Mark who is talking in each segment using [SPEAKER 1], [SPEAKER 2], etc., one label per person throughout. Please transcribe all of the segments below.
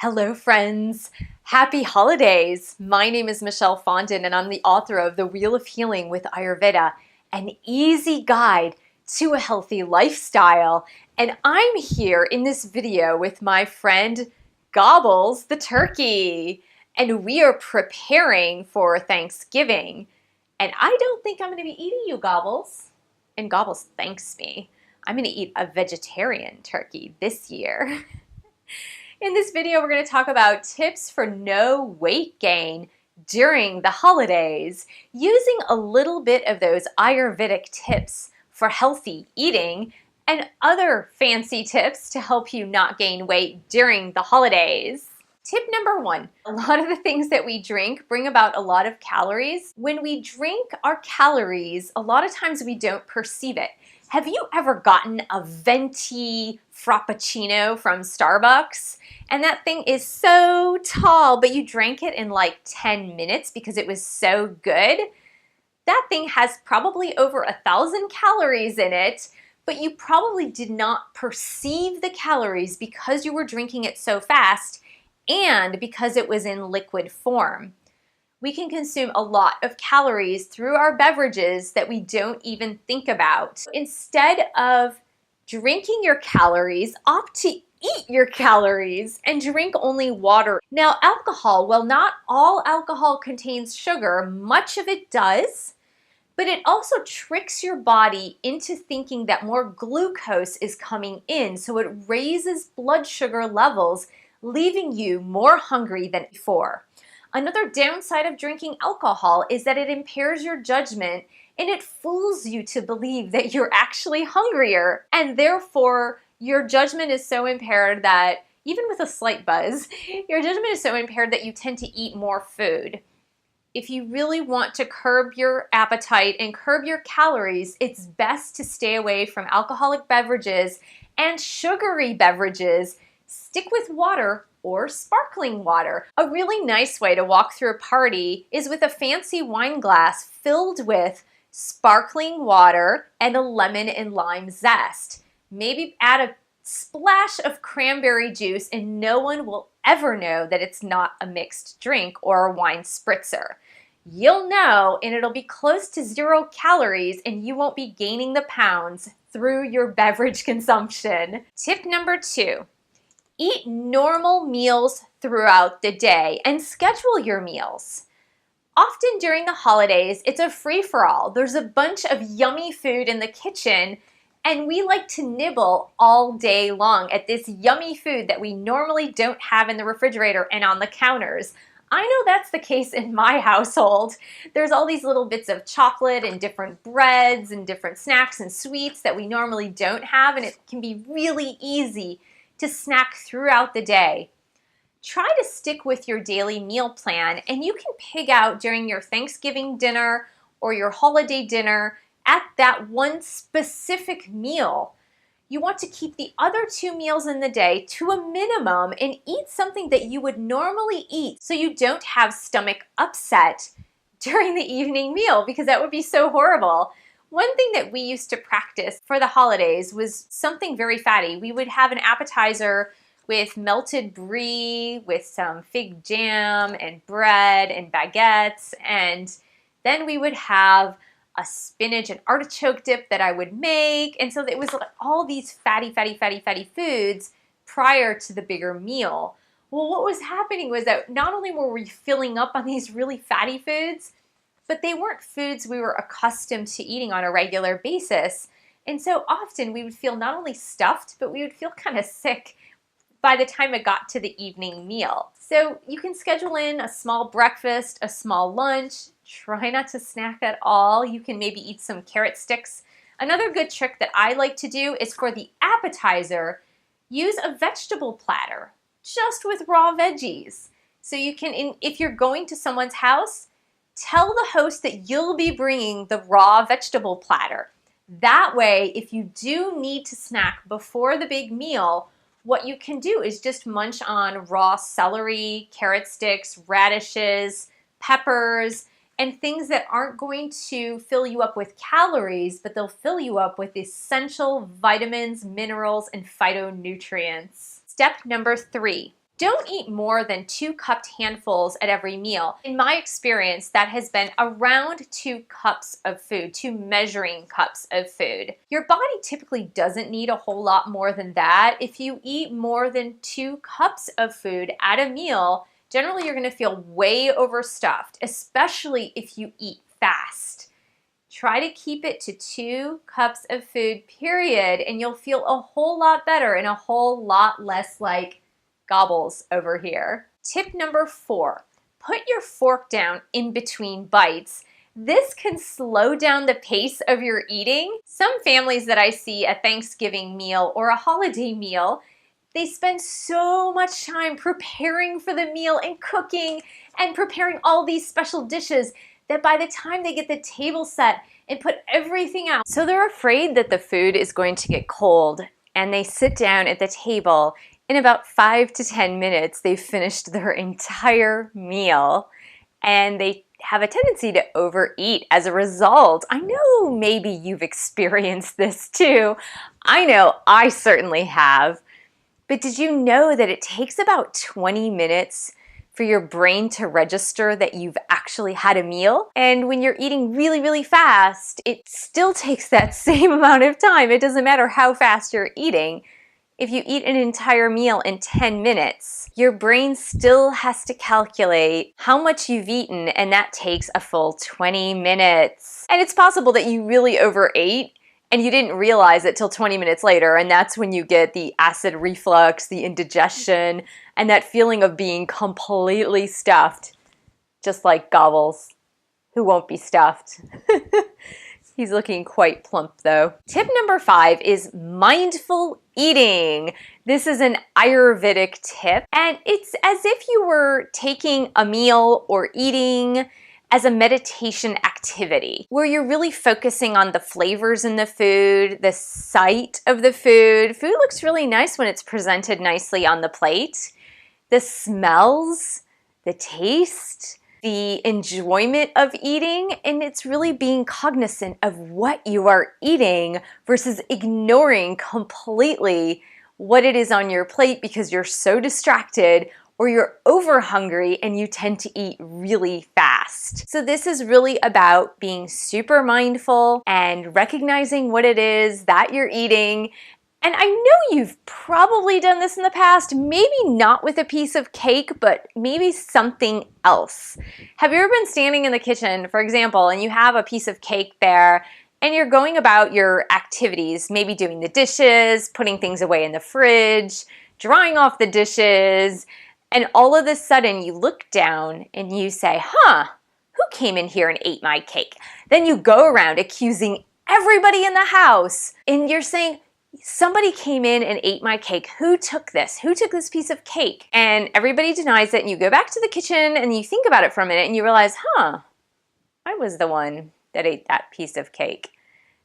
[SPEAKER 1] Hello friends! Happy holidays! My name is Michelle Fondin and I'm the author of The Wheel of Healing with Ayurveda, an easy guide to a healthy lifestyle. And I'm here in this video with my friend Gobbles the turkey. And we are preparing for Thanksgiving. And I don't think I'm going to be eating you, Gobbles. And Gobbles thanks me. I'm going to eat a vegetarian turkey this year. In this video, we're going to talk about tips for no weight gain during the holidays, using a little bit of those Ayurvedic tips for healthy eating and other fancy tips to help you not gain weight during the holidays. Tip number one, a lot of the things that we drink bring about a lot of calories. When we drink our calories, a lot of times we don't perceive it. Have you ever gotten a venti frappuccino from Starbucks? And that thing is so tall, but you drank it in like 10 minutes because it was so good. That thing has probably over 1,000 calories in it, but you probably did not perceive the calories because you were drinking it so fast and because it was in liquid form. We can consume a lot of calories through our beverages that we don't even think about. Instead of drinking your calories, opt to eat your calories and drink only water. Now, alcohol, well, not all alcohol contains sugar. Much of it does, but it also tricks your body into thinking that more glucose is coming in, so it raises blood sugar levels, leaving you more hungry than before. Another downside of drinking alcohol is that it impairs your judgment and it fools you to believe that you're actually hungrier, and therefore your judgment is so impaired that even with a slight buzz, your judgment is so impaired that you tend to eat more food. If you really want to curb your appetite and curb your calories, it's best to stay away from alcoholic beverages and sugary beverages. Stick with water or sparkling water. A really nice way to walk through a party is with a fancy wine glass filled with sparkling water and a lemon and lime zest. Maybe add a splash of cranberry juice and no one will ever know that it's not a mixed drink or a wine spritzer. You'll know, and it'll be close to 0 calories, and you won't be gaining the pounds through your beverage consumption. Tip number 2. Eat normal meals throughout the day and schedule your meals. Often during the holidays, it's a free-for-all. There's a bunch of yummy food in the kitchen, and we like to nibble all day long at this yummy food that we normally don't have in the refrigerator and on the counters. I know that's the case in my household. There's all these little bits of chocolate and different breads and different snacks and sweets that we normally don't have, and it can be really easy to snack throughout the day. Try to stick with your daily meal plan, and you can pig out during your Thanksgiving dinner or your holiday dinner at that one specific meal. You want to keep the other 2 meals in the day to a minimum and eat something that you would normally eat so you don't have stomach upset during the evening meal, because that would be so horrible. One thing that we used to practice for the holidays was something very fatty. We would have an appetizer with melted brie, with some fig jam and bread and baguettes, and then we would have a spinach and artichoke dip that I would make. And so it was like all these fatty foods prior to the bigger meal. Well, what was happening was that not only were we filling up on these really fatty foods, but they weren't foods we were accustomed to eating on a regular basis. And so often we would feel not only stuffed, but we would feel kind of sick by the time it got to the evening meal. So you can schedule in a small breakfast, a small lunch. Try not to snack at all. You can maybe eat some carrot sticks. Another good trick that I like to do is for the appetizer, use a vegetable platter just with raw veggies. So you can, if you're going to someone's house, tell the host that you'll be bringing the raw vegetable platter. That way, if you do need to snack before the big meal, what you can do is just munch on raw celery, carrot sticks, radishes, peppers, and things that aren't going to fill you up with calories, but they'll fill you up with essential vitamins, minerals, and phytonutrients. Step number 3, Don't eat more than 2 cupped handfuls at every meal. In my experience, that has been around 2 cups of food, 2 measuring cups of food. Your body typically doesn't need a whole lot more than that. If you eat more than 2 cups of food at a meal, generally you're going to feel way overstuffed, especially if you eat fast. Try to keep it to 2 cups of food, period, and you'll feel a whole lot better and a whole lot less like gobbles over here. Tip number 4, put your fork down in between bites. This can slow down the pace of your eating. Some families that I see a Thanksgiving meal or a holiday meal, they spend so much time preparing for the meal and cooking and preparing all these special dishes that by the time they get the table set and put everything out, so they're afraid that the food is going to get cold, and they sit down at the table. In about 5 to 10 minutes, they've finished their entire meal, and they have a tendency to overeat as a result. I know maybe you've experienced this too. I know I certainly have. But did you know that it takes about 20 minutes for your brain to register that you've actually had a meal? And when you're eating really, really fast, it still takes that same amount of time. It doesn't matter how fast you're eating. If you eat an entire meal in 10 minutes, your brain still has to calculate how much you've eaten, and that takes a full 20 minutes. And it's possible that you really overate and you didn't realize it till 20 minutes later, and that's when you get the acid reflux, the indigestion, and that feeling of being completely stuffed, just like Gobbles, who won't be stuffed. He's looking quite plump though. Tip number 5 is mindful eating. This is an Ayurvedic tip, and it's as if you were taking a meal or eating as a meditation activity where you're really focusing on the flavors in the food, the sight of the food. Food looks really nice when it's presented nicely on the plate. The smells, the taste, the enjoyment of eating, and it's really being cognizant of what you are eating versus ignoring completely what it is on your plate because you're so distracted or you're over hungry and you tend to eat really fast. So this is really about being super mindful and recognizing what it is that you're eating. And I know you've probably done this in the past, maybe not with a piece of cake, but maybe something else. Have you ever been standing in the kitchen, for example, and you have a piece of cake there, and you're going about your activities, maybe doing the dishes, putting things away in the fridge, drying off the dishes, and all of a sudden you look down and you say, who came in here and ate my cake? Then you go around accusing everybody in the house, and you're saying, somebody came in and ate my cake. Who took this? Who took this piece of cake? And everybody denies it, and you go back to the kitchen and you think about it for a minute and you realize, I was the one that ate that piece of cake.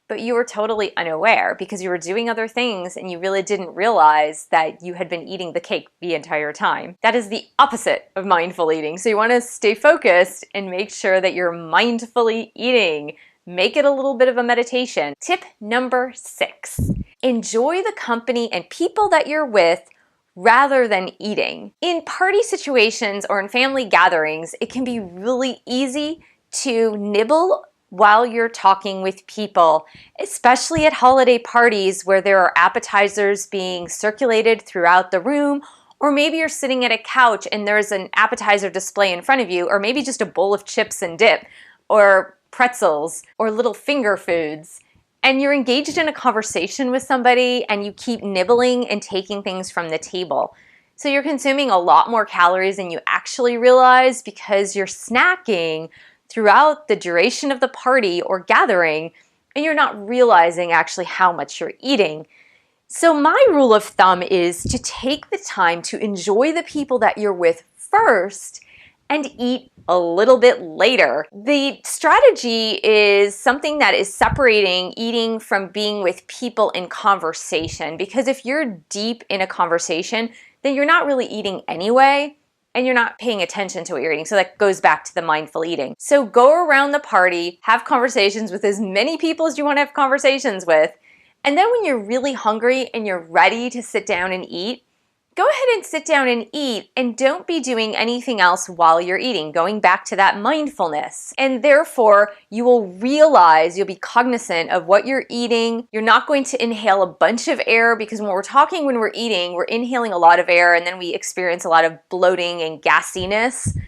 [SPEAKER 1] But you were totally unaware because you were doing other things and you really didn't realize that you had been eating the cake the entire time. That is the opposite of mindful eating. So you want to stay focused and make sure that you're mindfully eating. Make it a little bit of a meditation. Tip number 6. Enjoy the company and people that you're with rather than eating. In party situations or in family gatherings, it can be really easy to nibble while you're talking with people, especially at holiday parties where there are appetizers being circulated throughout the room, or maybe you're sitting at a couch and there's an appetizer display in front of you, or maybe just a bowl of chips and dip, or pretzels, or little finger foods. And you're engaged in a conversation with somebody and you keep nibbling and taking things from the table. So you're consuming a lot more calories than you actually realize because you're snacking throughout the duration of the party or gathering, and you're not realizing actually how much you're eating. So my rule of thumb is to take the time to enjoy the people that you're with first and eat a little bit later. The strategy is something that is separating eating from being with people in conversation, because if you're deep in a conversation, then you're not really eating anyway, and you're not paying attention to what you're eating. So that goes back to the mindful eating. So go around the party, have conversations with as many people as you want to have conversations with, and then when you're really hungry and you're ready to sit down and eat, go ahead and sit down and eat, and don't be doing anything else while you're eating, going back to that mindfulness. And therefore, you will realize, you'll be cognizant of what you're eating. You're not going to inhale a bunch of air, because when we're eating, we're inhaling a lot of air, and then we experience a lot of bloating and gassiness.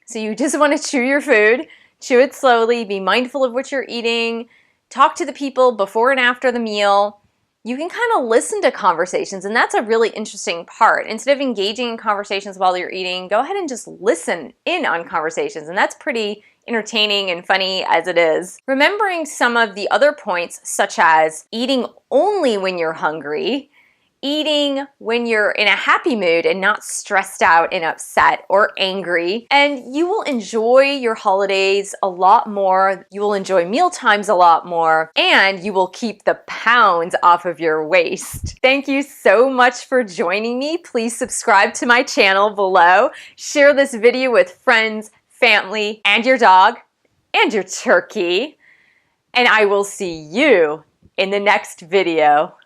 [SPEAKER 1] So you just want to chew your food, chew it slowly, be mindful of what you're eating, talk to the people before and after the meal. You can kind of listen to conversations, and that's a really interesting part. Instead of engaging in conversations while you're eating, go ahead and just listen in on conversations, and that's pretty entertaining and funny as it is. Remembering some of the other points, such as eating only when you're hungry, eating when you're in a happy mood and not stressed out and upset or angry, and you will enjoy your holidays a lot more. You will enjoy meal times a lot more, and you will keep the pounds off of your waist. Thank you so much for joining me. Please subscribe to my channel below. Share this video with friends, family, and your dog, and your turkey. And I will see you in the next video.